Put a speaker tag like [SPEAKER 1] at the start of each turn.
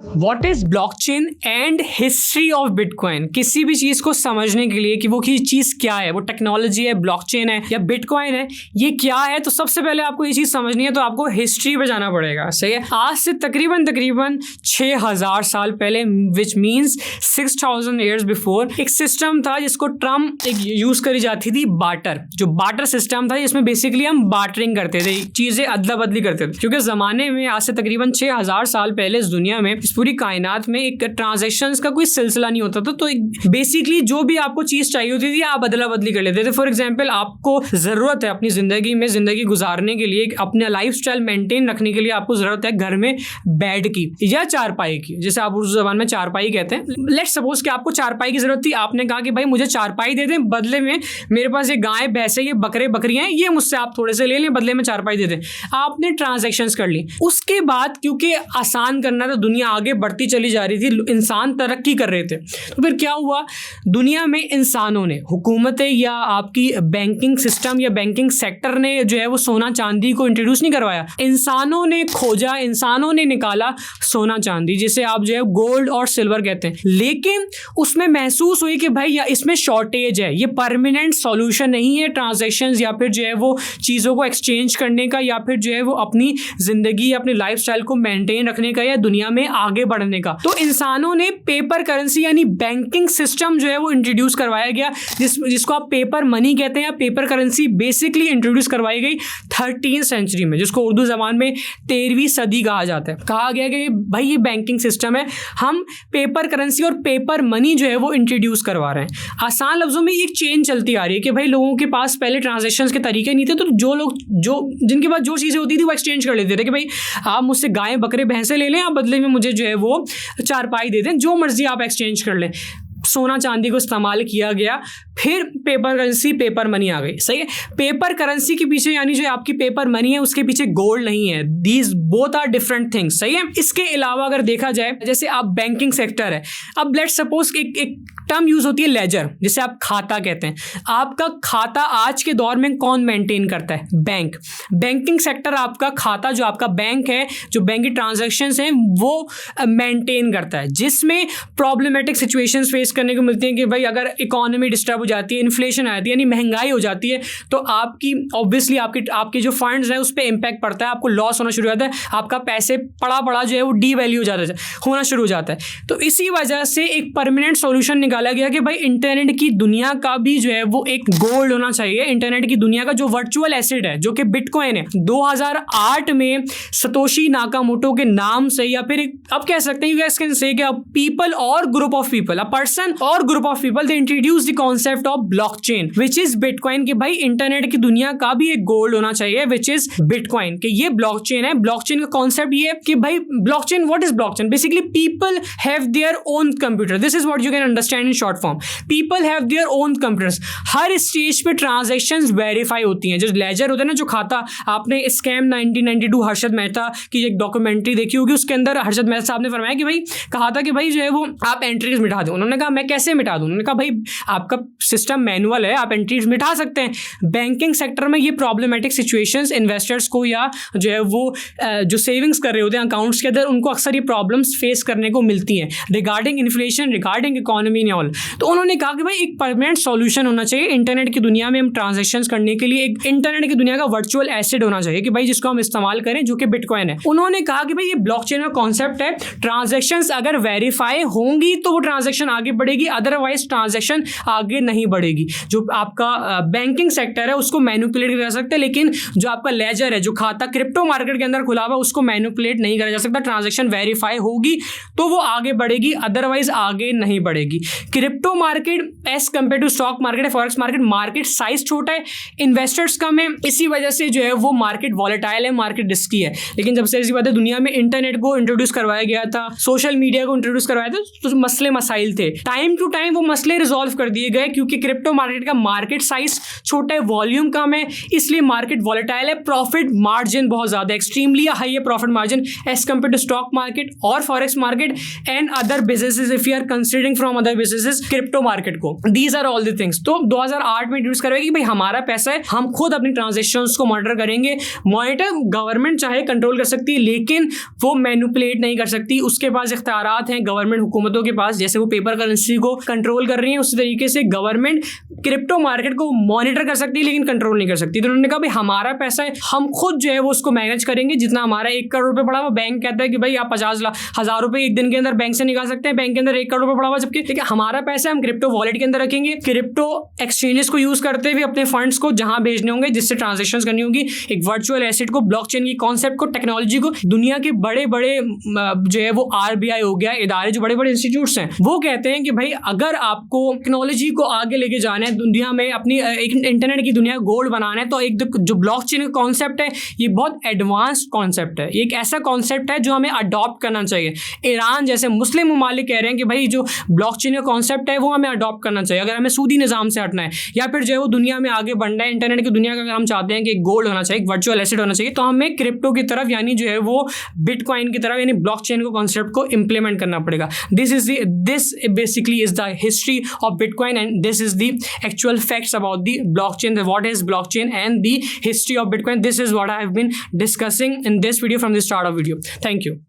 [SPEAKER 1] What is blockchain and history of bitcoin. किसी भी चीज को समझने के लिए कि वो की चीज क्या है, वो टेक्नोलॉजी है, ब्लॉकचेन है या बिटकॉइन है, ये क्या है, तो सबसे पहले आपको ये चीज समझनी है तो आपको हिस्ट्री पे जाना पड़ेगा। सही है। आज से तकरीबन 6000 साल पहले, विच मीन्स 6000 ईयर्स बिफोर, एक सिस्टम था जिसको टर्म एक यूज करी जाती थी, बार्टर। जो बार्टर सिस्टम था जिसमें बेसिकली हम बार्टरिंग करते थे, चीजें अदला बदली करते थे। क्योंकि जमाने में आज से तकरीबन 6000 साल पहले इस दुनिया में, इस पूरी कायनात में एक ट्रांजैक्शंस का कोई सिलसिला नहीं होता था। तो बेसिकली जो भी आपको चीज चाहिए होती थी आप अदला बदली कर लेते थे। फॉर एग्जांपल, आपको जरूरत है अपनी जिंदगी में जिंदगी गुजारने के लिए, अपना लाइफस्टाइल मेंटेन रखने के लिए आपको जरूरत है घर में बेड की या चारपाई की, जैसे आप उर्दू जबान में चारपाई कहते हैं। लेट्स सपोज कि आपको चारपाई की जरूरत थी, आपने कहा कि भाई मुझे चारपाई दे दें, बदले में मेरे पास ये गाय भैंसे, ये बकरे बकरियां हैं, ये मुझसे आप थोड़े से ले लें, बदले में चारपाई दे दें। आपने ट्रांजैक्शंस कर ली। उसके बाद क्योंकि आसान करना था, दुनिया आगे बढ़ती चली जा रही थी, इंसान तरक्की कर रहे थे, तो फिर क्या हुआ, दुनिया में इंसानों ने, हुकूमतें या आपकी बैंकिंग सिस्टम या बैंकिंग सेक्टर ने जो है वो सोना चांदी को इंट्रोड्यूस नहीं करवाया। इंसानों ने खोजा, इंसानों ने निकाला सोना चांदी, जिसे आप जो है गोल्ड और सिल्वर कहते हैं। लेकिन उसमें महसूस हुई कि भाई इसमें शॉर्टेज है, ये परमानेंट सॉल्यूशन नहीं है ट्रांजैक्शंस या फिर जो है वो चीज़ों को एक्सचेंज करने का, या फिर जो है वो अपनी जिंदगी, अपनी लाइफस्टाइल को मेंटेन रखने का या दुनिया में आगे बढ़ने का। तो इंसानों ने पेपर करेंसी यानी बैंकिंग सिस्टम जो है वो इंट्रोड्यूस करवाया गया, जिसको आप पेपर मनी कहते हैं या पेपर करेंसी बेसिकली इंट्रोड्यूस करवाई गई 13वीं सेंचुरी में, जिसको उर्दू जबान में 13वीं सदी कहा जाता है। कहा गया कि भाई ये बैंकिंग सिस्टम है, हम पेपर करेंसी और पेपर मनी जो है वो इंट्रोड्यूस करवा रहे हैं। आसान लफ्जों में एक चेन चलती आ रही है कि भाई लोगों के पास पहले ट्रांजैक्शंस के तरीके नहीं थे, तो जिनके पास जो चीज़ें होती थी वो एक्सचेंज कर लेते थे कि भाई आप मुझसे गाय बकरे भैंसे ले लें, आप बदले में मुझे जो है वो चारपाई दे दें, जो मर्जी आप एक्सचेंज कर लें। सोना चांदी को इस्तेमाल किया गया, फिर पेपर करेंसी पेपर मनी आ गई। सही है। पेपर करेंसी के पीछे यानी जो आपकी पेपर मनी है उसके पीछे गोल्ड नहीं है, these both are different things. सही है। इसके अलावा अगर देखा जाए, जैसे आप बैंकिंग सेक्टर है, अब लेट्स सपोज एक टर्म यूज होती है लेजर, जिसे आप खाता कहते हैं। आपका खाता आज के दौर में कौन मेंटेन करता है? बैंक। बैंकिंग सेक्टर आपका खाता, जो आपका बैंक है, जो बैंक की ट्रांजैक्शंस हैं, वो मेंटेन करता है, जिसमें प्रॉब्लमेटिक सिचुएशंस फेस करने को मिलती हैं कि भाई अगर इकोनॉमी डिस्टर्ब हो जाती है, इन्फ्लेशन आती है यानी महंगाई हो जाती है, तो आपकी ऑब्वियसली आपके जो फंड्स हैं उस पर इंपैक्ट पड़ता है, आपको लॉस होना शुरू हो जाता है, आपका पैसे पड़ा जो है वो डी वैल्यू होना शुरू हो जाता है। तो इसी वजह से एक परमानेंट सोल्यूशन निकाला गया कि भाई इंटरनेट की दुनिया का भी जो है वो एक गोल्ड होना चाहिए। इंटरनेट की दुनिया का जो वर्चुअल एसेट है, जो कि बिटकॉइन है, 2008 में सतोशी नाकामोटो के नाम से, या फिर अब कह सकते हैं पीपल और group of people, a person और group of people, they introduce the concept of blockchain which is bitcoin, कि भाई इंटरनेट की दुनिया का भी एक गोल्ड होना चाहिए व्हिच इज बिटकॉइन, कि ये ब्लॉकचेन है। ब्लॉकचेन का कॉन्सेप्ट ये है कि भाई blockchain, what is blockchain? Basically people have their own computer, this is what you can understand in short form. People have their own computers. Her stage पे transactions verify होती हैं। जो लेजर होता है ना, जो खाता, आपने स्कैम 1992 हर्षद मेहता की एक डॉक्यूमेंट्री देखी होगी, उसके अंदर हर्षद मेहता साहब ने फरमाया कि भाई, कहा था कि भाई जो है वो आप एंट्रीज मिटा दें। उन्होंने कहा मैं कैसे मिटा दूं? उन्होंने कहा भाई आपका सिस्टम मैनुअल है, आप एंट्रीज मिटा सकते हैं। बैंकिंग सेक्टर में ये प्रॉब्लमेटिक सिचुएशंस इन्वेस्टर्स को या जो है वो जो सेविंग्स कर रहे होते हैं अकाउंट्स के अंदर, उनको अक्सर ये प्रॉब्लम्स फेस करने को मिलती हैं regarding inflation, regarding economy and all. तो उन्होंने कहा कि भाई एक परमानेंट सॉल्यूशन होना चाहिए इंटरनेट की दुनिया में हम ट्रांजैक्शंस करने के लिए। एक इंटरनेट की दुनिया का वर्चुअल एसेट होना चाहिए कि भाई जिसको हम इस्तेमाल करें, जो कि बिटकॉइन है। उन्होंने कहा कि भाई ये ब्लॉकचेन का कॉन्सेप्ट है, ट्रांजैक्शंस अगर वेरीफाई होंगी तो वो ट्रांजैक्शन आगे बढ़ेगी, अदरवाइज ट्रांजैक्शन आगे नहीं बढ़ेगी। जो आपका बैंकिंग सेक्टर है उसको मैनिपुलेट किया जा सकता है, लेकिन जो आपका लेजर है, जो खाता क्रिप्टो मार्केट के अंदर खुला हुआ, उसको मैनिपुलेट नहीं करा जा सकता। ट्रांजैक्शन वेरीफाई होगी तो वो आगे बढ़ेगी, अदरवाइज आगे नहीं बढ़ेगी। Crypto market as compare to stock market है, फॉरेक्स मार्केट साइज छोटा है, इन्वेस्टर्स कम है, इसी वजह से जो है वो मार्केट वॉलेटाइल है, मार्केट रिस्की है। लेकिन जब से ऐसी बात है, दुनिया में इंटरनेट को इंट्रोड्यूस करवाया गया था, सोशल मीडिया को इंट्रोड्यूस करवाया था, तो मसले मसाइल थे, टाइम टू टाइम वो मसले रिजॉल्व कर दिए गए, क्योंकि क्योंकि क्रिप्टो मार्केट का मार्केट साइज छोटा है, वॉल्यूम कम है, इसलिए मार्केट वॉलेटाइल है, प्रॉफिट मार्जिन बहुत ज्यादा एक्सट्रीमली हाई है profit margin as compare to stock market और forex market and other businesses if you are considering from other businesses crypto market को। These are all the things. तो 2008 में introduce करेगा कि भाई हमारा पैसा है, हम खुद अपनी ट्रांजेक्शंस को मॉनिटर करेंगे। मॉनिटर गवर्नमेंट चाहे कंट्रोल कर सकती है लेकिन वो मैनिपुलेट नहीं कर सकती, उसके पास इख्तियारात हैं गवर्नमेंट हुकूमतों के पास, जैसे वो पेपर करेंसी को कंट्रोल कर रही है उसी तरीके से गवर्नमेंट क्रिप्टो मार्केट को मॉनिटर कर सकती है लेकिन कंट्रोल नहीं कर सकती। तो उन्होंने कहा भाई हमारा पैसा है, हम खुद जो है वो उसको मैनेज करेंगे। जितना हमारा 1 करोड़ रुपए पड़ा हुआ, बैंक कहता है कि भाई आप 50,000 रुपए एक दिन के अंदर बैंक से निकाल सकते हैं, बैंक के अंदर 1 करोड़ रुपए पड़ा हुआ, जबकि ठीक है हमारा पैसा हम क्रिप्टो वॉलेट के अंदर रखेंगे, क्रिप्टो एक्सचेंजेस को यूज करते हुए अपने फंड्स को जहां भेजने होंगे, जिससे ट्रांजेक्शंस करनी होगी, एक वर्चुअल एसेट को, ब्लॉकचेन की कॉन्सेप्ट को, टेक्नोलॉजी को। दुनिया के बड़े बड़े जो है वो RBI हो गया, इदारे जो बड़े बड़े इंस्टीट्यूट्स हैं, वो कहते हैं कि भाई अगर आपको टेक्नोलॉजी को आगे लेके जाना है दुनिया में, अपनी एक इंटरनेट की दुनिया गोल्ड बनाना है, तो एक जो ब्लॉकचेन का कॉन्सेप्ट है ये बहुत एडवांस्ड कॉन्सेप्ट है, एक ऐसा कॉन्सेप्ट है जो हमें अडॉप्ट करना चाहिए। ईरान जैसे मुस्लिम ममालिक कह रहे हैं कि भाई जो ब्लॉकचेन का कॉन्सेप्ट है वो हमें अडॉप्ट करना चाहिए अगर हमें सूदी निज़ाम से हटना है, या फिर जो है वो दुनिया में आगे बढ़ना है, इंटरनेट की दुनिया का अगर हम चाहते हैं कि गोल्ड होना चाहिए, वर्चुअल एसेट होना चाहिए, तो हमें क्रिप्टो की तरफ यानी जो है वो बिटकॉइन की तरफ यानी ब्लॉकचेन के कॉन्सेप्ट को इंप्लीमेंट करना पड़ेगा। This basically is the history of bitcoin and this is the actual facts about the blockchain, what is blockchain and the history of Bitcoin. This is what I have been discussing in this video from the start of video. Thank you.